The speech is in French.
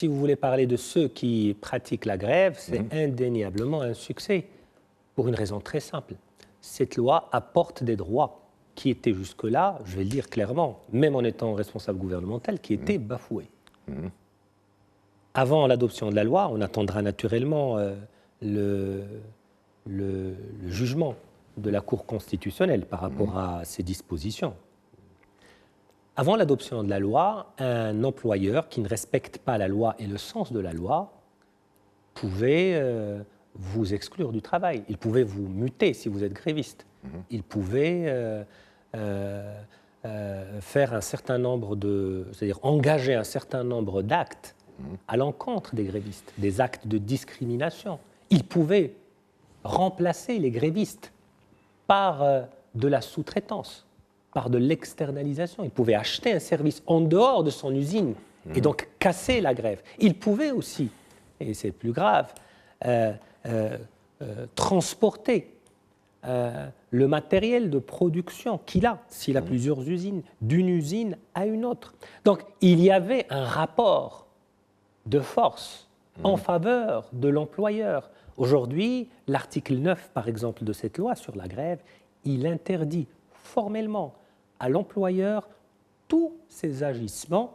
Si vous voulez parler de ceux qui pratiquent la grève, c'est indéniablement un succès, pour une raison très simple. Cette loi apporte des droits qui étaient jusque-là, je vais le dire clairement, même en étant responsable gouvernemental, qui étaient bafoués. Avant l'adoption de la loi, on attendra naturellement le jugement de la Cour constitutionnelle par rapport à ces dispositions. Avant l'adoption de la loi, un employeur qui ne respecte pas la loi et le sens de la loi pouvait vous exclure du travail. Il pouvait vous muter si vous êtes gréviste. Il pouvait faire un certain nombre c'est-à-dire engager un certain nombre d'actes à l'encontre des grévistes, des actes de discrimination. Il pouvait remplacer les grévistes par de la sous-traitance, par de l'externalisation. Il pouvait acheter un service en dehors de son usine et donc casser la grève. Il pouvait aussi, et c'est plus grave, transporter le matériel de production qu'il a, s'il a plusieurs usines, d'une usine à une autre. Donc, il y avait un rapport de force en faveur de l'employeur. Aujourd'hui, l'article 9, par exemple, de cette loi sur la grève, il interdit formellement à l'employeur tous ses agissements